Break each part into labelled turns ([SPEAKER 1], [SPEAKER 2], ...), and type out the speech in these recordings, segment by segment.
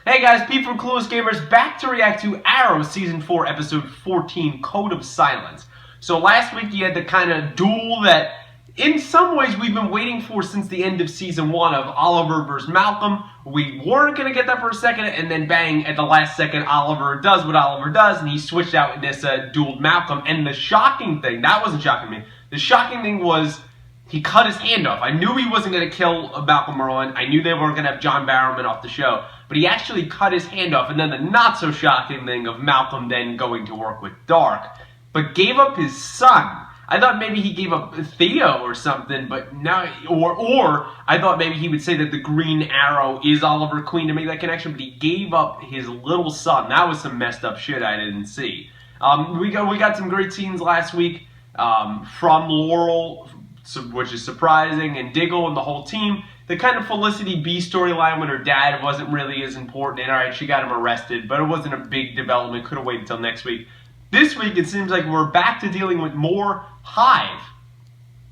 [SPEAKER 1] Hey guys, Pete from Clueless Gamers back to react to Arrow Season 4 Episode 14, Code of Silence. So last week you had the kind of duel that in some ways we've been waiting for since the end of Season 1 of Oliver versus Malcolm. We weren't going to get that for a second, and then bang, at the last second Oliver does what Oliver does, and he switched out in this dueled Malcolm. And the shocking thing, that wasn't shocking me, the shocking thing was he cut his hand off. I knew he wasn't going to kill Malcolm Merlin. I knew they weren't going to have John Barrowman off the show. But he actually cut his hand off. And then the not-so-shocking thing of Malcolm then going to work with Darhk. But gave up his son. I thought maybe he gave up Theo or something, but now... Or I thought maybe he would say that the Green Arrow is Oliver Queen to make that connection, but he gave up his little son. That was some messed up shit I didn't see. We got some great scenes last week from Laurel, which is surprising, and Diggle and the whole team. The kind of Felicity B storyline when her dad wasn't really as important, and alright, she got him arrested, but it wasn't a big development, could have waited until next week. This week, it seems like we're back to dealing with more Hive,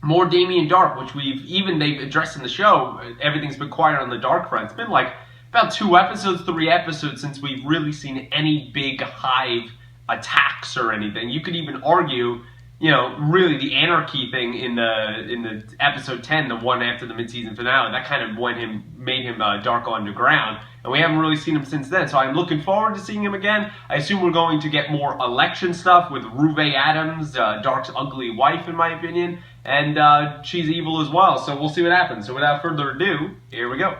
[SPEAKER 1] more Damien Darhk, which they've addressed in the show. Everything's been quiet on the Darhk front. It's been like about 2 episodes, 3 episodes since we've really seen any big Hive attacks or anything. You could even argue, you know, really the anarchy thing in the episode 10, the one after the mid-season finale, that kind of made him Dark Underground, and we haven't really seen him since then. So I'm looking forward to seeing him again. I assume we're going to get more election stuff with Ruve Adams, Dark's ugly wife, in my opinion, and she's evil as well. So we'll see what happens. So without further ado, here we go.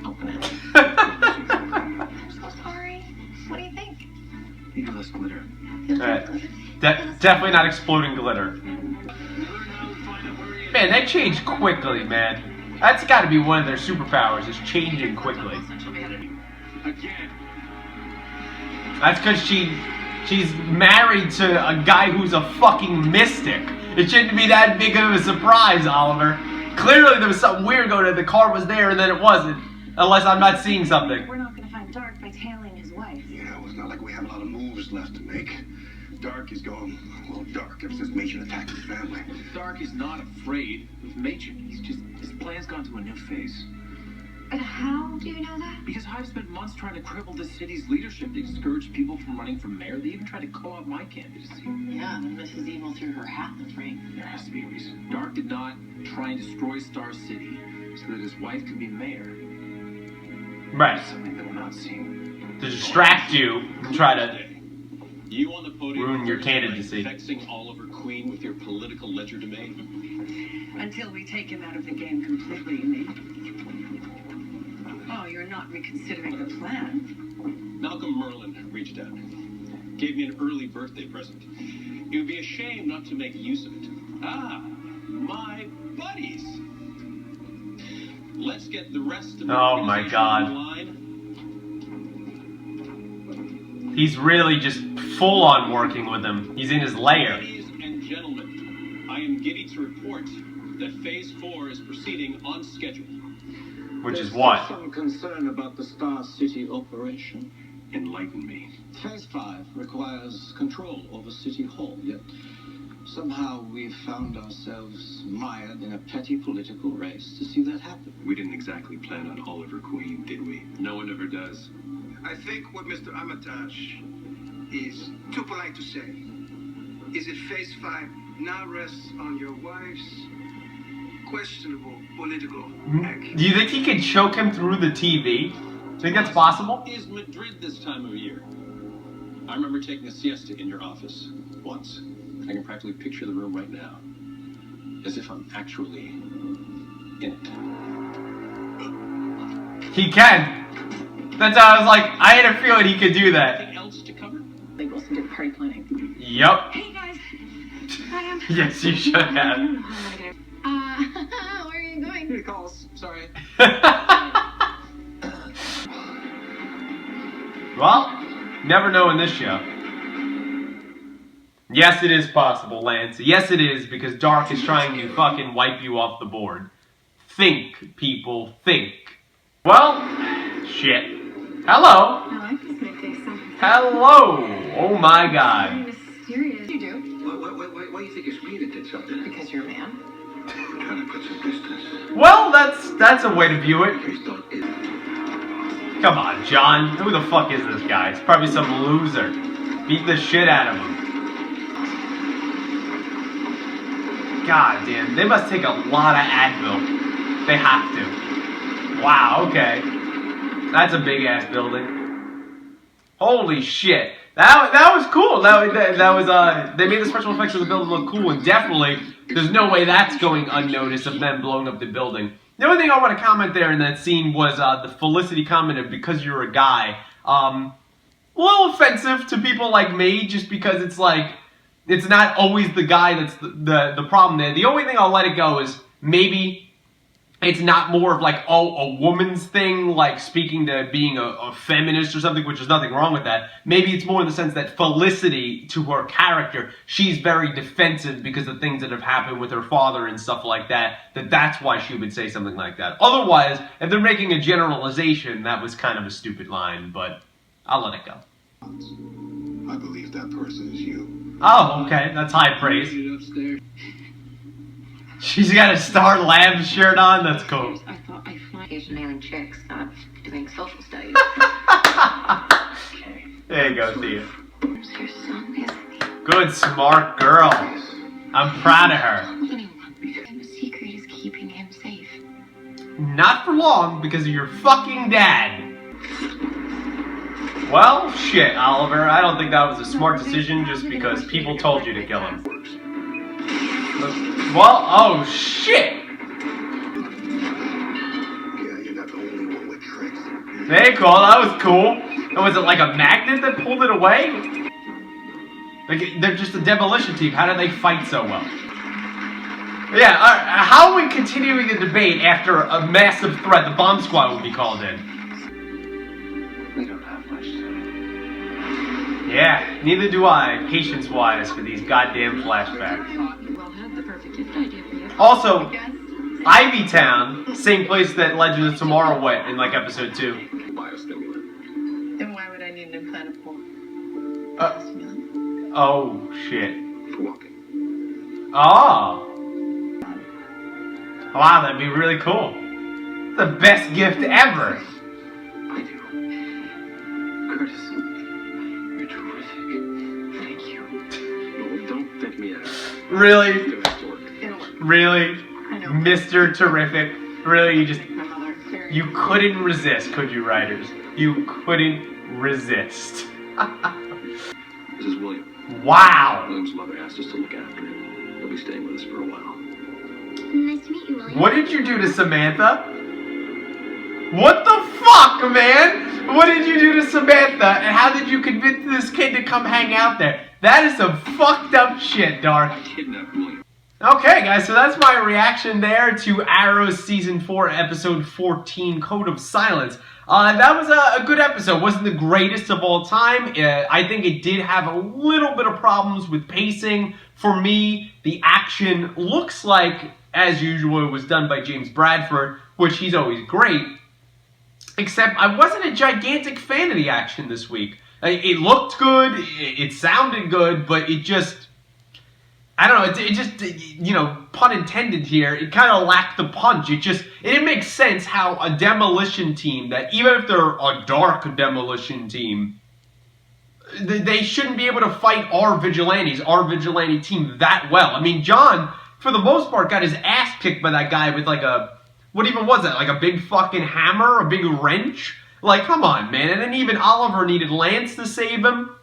[SPEAKER 2] Open it. I'm so sorry. What do you think?
[SPEAKER 3] Even less glitter.
[SPEAKER 1] Definitely not exploding glitter. Man, that changed quickly, man. That's got to be one of their superpowers, is changing quickly. That's because she's married to a guy who's a fucking mystic. It shouldn't be that big of a surprise, Oliver. Clearly there was something weird going on. The car was there and then it wasn't. Unless I'm not seeing something.
[SPEAKER 2] We're not going to find Darhk by tailing his wife.
[SPEAKER 3] Yeah, well, it's not like we have a lot of moves left to make. Darhk is going, well, dark ever since Machen attacked his family.
[SPEAKER 4] Darhk is not afraid of Machen. His plan's gone to a new phase.
[SPEAKER 2] But how do you know that?
[SPEAKER 4] Because Hive spent months trying to cripple the city's leadership. They discouraged people from running for mayor. They even tried to co-opt my candidacy.
[SPEAKER 5] Yeah, and Mrs. Evil threw her hat in the ring.
[SPEAKER 4] There has to be a reason. Darhk did not try and destroy Star City so that his wife could be mayor.
[SPEAKER 1] Right.
[SPEAKER 4] Something that we're not seeing.
[SPEAKER 1] To distract you and try to
[SPEAKER 6] you on the podium
[SPEAKER 1] ruin your candidacy.
[SPEAKER 6] Vexing Oliver Queen with your political legerdemain.
[SPEAKER 5] Until we take him out of the game completely, you mean? Oh, you're not reconsidering the plan?
[SPEAKER 6] Malcolm Merlin reached out. Gave me an early birthday present. It would be a shame not to make use of it. Ah, my buddies. Let's get the rest of the
[SPEAKER 1] my God.
[SPEAKER 6] in line.
[SPEAKER 1] He's really just full-on working with him. He's in his lair.
[SPEAKER 6] Ladies and gentlemen, I am giddy to report that Phase 4 is proceeding on schedule.
[SPEAKER 1] Which is what?
[SPEAKER 3] Some concern about the Star City operation.
[SPEAKER 6] Enlighten me.
[SPEAKER 3] Phase 5 requires control over City Hall, yet somehow we've found ourselves mired in a petty political race to see that happen.
[SPEAKER 6] We didn't exactly plan on Oliver Queen, did we? No one ever does.
[SPEAKER 7] I think what Mr. Armitage is too polite to say is that Phase 5 now rests on your wife's questionable political action.
[SPEAKER 1] Do you think he could choke him through the TV? Think that's possible?
[SPEAKER 6] Is Madrid this time of year? I remember taking a siesta in your office once. I can practically picture the room right now, as if I'm actually in it.
[SPEAKER 1] He can. That's how I was like, I had a feeling he could do that.
[SPEAKER 6] Anything else to cover?
[SPEAKER 5] They Wilson did party planning.
[SPEAKER 1] Yup.
[SPEAKER 2] Hey guys, I am.
[SPEAKER 1] Yes, you should have.
[SPEAKER 2] Where are you going?
[SPEAKER 4] Here he calls. Sorry.
[SPEAKER 1] Well, never know in this show. Yes, it is possible, Lance. Yes, it is, because Darhk is trying to fucking wipe you off the board. Think, people, think. Well, shit. Hello.
[SPEAKER 2] I like this new face.
[SPEAKER 1] Hello. Oh my God.
[SPEAKER 2] Very mysterious. You do?
[SPEAKER 3] Why do you think it's me that did something?
[SPEAKER 2] Because you're a man.
[SPEAKER 3] We're trying to put some distance.
[SPEAKER 1] Well, that's a way to view it.
[SPEAKER 3] Please don't.
[SPEAKER 1] Come on, John. Who the fuck is this guy? It's probably some loser. Beat the shit out of him. God damn, they must take a lot of Advil. They have to. Wow, okay. That's a big ass building. Holy shit. That was cool. That was they made the special effects of the building look cool, and definitely there's no way that's going unnoticed of them blowing up the building. The only thing I want to comment there in that scene was the Felicity comment of because you're a guy. A little offensive to people like me, just because it's like it's not always the guy that's the problem there. The only thing I'll let it go is maybe it's not more of like, oh, a woman's thing, like speaking to being a feminist or something, which is nothing wrong with that. Maybe it's more in the sense that Felicity, to her character, she's very defensive because of things that have happened with her father and stuff like that, that's why she would say something like that. Otherwise, if they're making a generalization, that was kind of a stupid line, but I'll let it go.
[SPEAKER 3] I believe that person is you.
[SPEAKER 1] Oh, okay, that's high praise. She's got a Star Labs shirt on. That's cool.
[SPEAKER 2] I thought I fly mailing checks, not doing social studies.
[SPEAKER 1] There you go, Thea.
[SPEAKER 2] Where's your son, isn't he?
[SPEAKER 1] Good, smart girl. I'm proud of her.
[SPEAKER 2] And the secret is keeping him safe.
[SPEAKER 1] Not for long, because of your fucking dad. Well, shit, Oliver. I don't think that was a smart decision just because people told you to kill him. Well, oh shit!
[SPEAKER 3] Yeah, you're not the only one with tricks.
[SPEAKER 1] Hey, cool, that was cool. And was it like a magnet that pulled it away? Like, they're just a demolition team. How do they fight so well? Yeah, how are we continuing the debate after a massive threat? The bomb squad will be called in.
[SPEAKER 6] We don't have much time.
[SPEAKER 1] Yeah, neither do I, patience-wise, for these goddamn flashbacks. Also, Ivy Town, same place that Legend of Tomorrow went in like episode 2.
[SPEAKER 6] Biostimulant.
[SPEAKER 5] Then why would I need an implantable?
[SPEAKER 1] Oh shit.
[SPEAKER 6] For walking.
[SPEAKER 1] Oh. Wow, that'd be really cool. The best gift ever.
[SPEAKER 6] I do. Curtis, you're terrific. Thank you. No, don't thank me.
[SPEAKER 1] Really?
[SPEAKER 6] Go back to work.
[SPEAKER 1] Really?
[SPEAKER 5] I know.
[SPEAKER 1] Mr. Terrific? Really?
[SPEAKER 5] My mother, very
[SPEAKER 1] You couldn't resist, could you, writers? You couldn't resist.
[SPEAKER 6] This is William.
[SPEAKER 1] Wow.
[SPEAKER 6] William's mother asked us to look after him. He'll be staying with us for a while.
[SPEAKER 2] Nice to meet you, William.
[SPEAKER 1] What did you do to Samantha? What the fuck, man? What did you do to Samantha? And how did you convince this kid to come hang out there? That is some fucked up shit, Dark.
[SPEAKER 6] I kidnapped William.
[SPEAKER 1] Okay, guys, so that's my reaction there to Arrow's Season 4, Episode 14, Code of Silence. That was a good episode. Wasn't the greatest of all time. I think it did have a little bit of problems with pacing. For me, the action looks like, as usual, it was done by James Bradford, which he's always great. Except I wasn't a gigantic fan of the action this week. It looked good, it sounded good, but it just... I don't know, it just, you know, pun intended here, it kind of lacked the punch. It didn't make sense how a demolition team, that even if they're a dark demolition team, they shouldn't be able to fight our vigilante team that well. I mean, John, for the most part, got his ass kicked by that guy with like a, what even was that, like a big fucking hammer, a big wrench? Like, come on, man. And then even Oliver needed Lance to save him.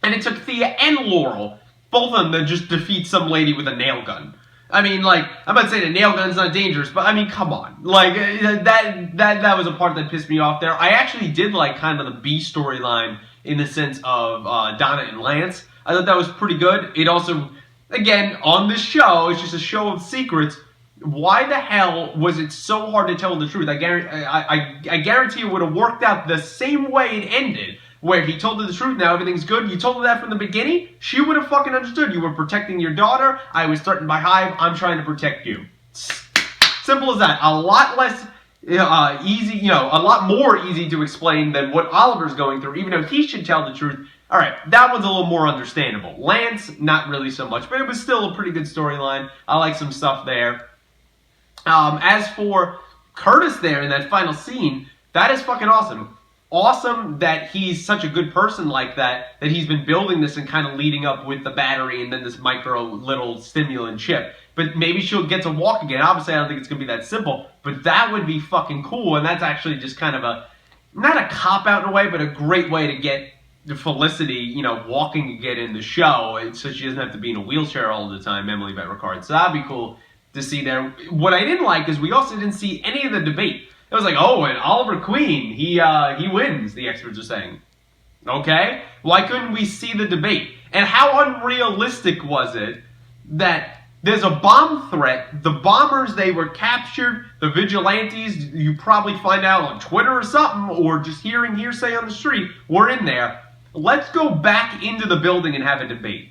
[SPEAKER 1] And it took Thea and Laurel, both of them, to just defeat some lady with a nail gun. I mean, like, I'm not saying a nail gun's not dangerous, but I mean, come on. Like, that was a part that pissed me off there. I actually did like kind of the B storyline in the sense of Donna and Lance. I thought that was pretty good. It also, again, on this show, it's just a show of secrets. Why the hell was it so hard to tell the truth? I guarantee it would have worked out the same way it ended, where he told her the truth, now everything's good. You told her that from the beginning, she would have fucking understood. You were protecting your daughter, I was threatened by Hive, I'm trying to protect you. Simple as that. A lot less easy, you know, a lot more easy to explain than what Oliver's going through, even though he should tell the truth. Alright, that one's a little more understandable. Lance, not really so much, but it was still a pretty good storyline. I like some stuff there. As for Curtis there in that final scene, that is fucking awesome. awesome that he's such a good person like that he's been building this and kind of leading up with the battery and then this micro little stimulant chip. But maybe she'll get to walk again. Obviously, I don't think it's going to be that simple, but that would be fucking cool, and that's actually just kind of not a cop-out in a way, but a great way to get Felicity, you know, walking again in the show, so she doesn't have to be in a wheelchair all the time, Emily Bett Ricard. So that'd be cool to see there. What I didn't like is we also didn't see any of the debate. It was like, oh, and Oliver Queen, he wins, the experts are saying. Okay? Why couldn't we see the debate? And how unrealistic was it that there's a bomb threat, the bombers, they were captured, the vigilantes, you probably find out on Twitter or something, or just hearing hearsay on the street, were in there. Let's go back into the building and have a debate.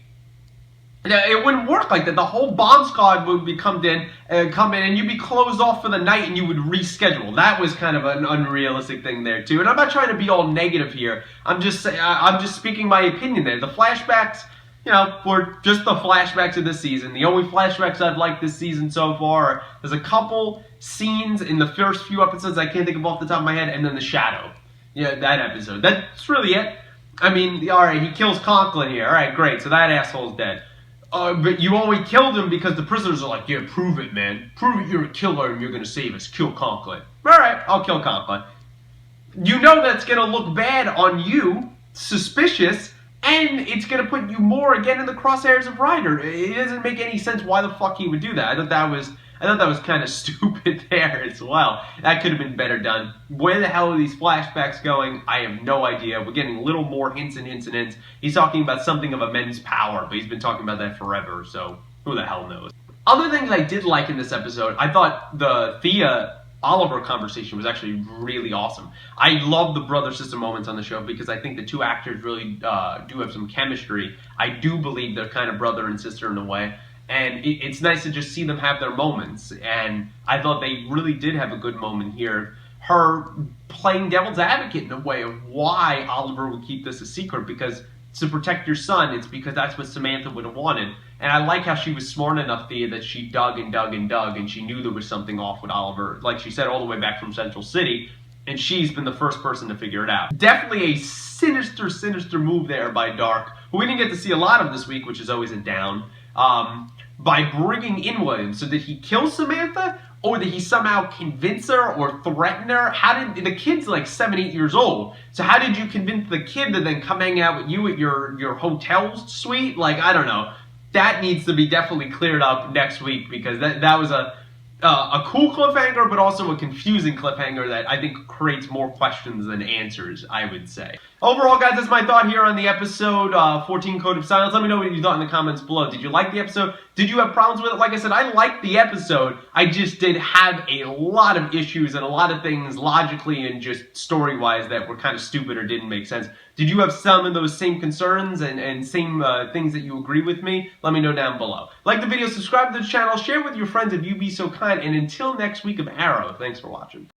[SPEAKER 1] Now, it wouldn't work like that. The whole bomb squad would come in, and you'd be closed off for the night, and you would reschedule. That was kind of an unrealistic thing there too. And I'm not trying to be all negative here. I'm just speaking my opinion there. The flashbacks, you know, were just the flashbacks of this season. The only flashbacks I've liked this season so far, there's a couple scenes in the first few episodes I can't think of off the top of my head, and then the shadow. Yeah, that episode. That's really it. I mean, alright, he kills Conklin here. Alright, great. So that asshole's dead. But you only killed him because the prisoners are like, yeah, prove it, man. Prove it you're a killer and you're going to save us. Kill Conklin. Alright, I'll kill Conklin. You know that's going to look bad on you, suspicious, and it's going to put you more again in the crosshairs of Ryder. It doesn't make any sense why the fuck he would do that. I thought that was kind of stupid there as well. That could have been better done. Where the hell are these flashbacks going? I have no idea. We're getting little more hints and hints and hints. He's talking about something of immense power, but he's been talking about that forever, so who the hell knows? Other things I did like in this episode, I thought the Thea-Oliver conversation was actually really awesome. I love the brother-sister moments on the show because I think the two actors really do have some chemistry. I do believe they're kind of brother and sister in a way. And it's nice to just see them have their moments. And I thought they really did have a good moment here. Her playing devil's advocate in a way of why Oliver would keep this a secret. Because to protect your son, it's because that's what Samantha would have wanted. And I like how she was smart enough, Thea, that she dug and dug and dug. And she knew there was something off with Oliver. Like she said, all the way back from Central City. And she's been the first person to figure it out. Definitely a sinister, sinister move there by Darhk, who we didn't get to see a lot of this week, which is always a down. By bringing in Williams. So did he kill Samantha? Or did he somehow convince her or threaten her? How did the kid's like 7, 8 years old? So how did you convince the kid to then come hang out with you at your hotel suite? Like, I don't know. That needs to be definitely cleared up next week because that was a cool cliffhanger, but also a confusing cliffhanger that I think creates more questions than answers, I would say. Overall, guys, that's my thought here on the episode 14, Code of Silence. Let me know what you thought in the comments below. Did you like the episode? Did you have problems with it? Like I said, I liked the episode. I just did have a lot of issues and a lot of things logically and just story-wise that were kind of stupid or didn't make sense. Did you have some of those same concerns and same things that you agree with me? Let me know down below. Like the video, subscribe to the channel, share with your friends if you'd be so kind, and until next week of Arrow, thanks for watching.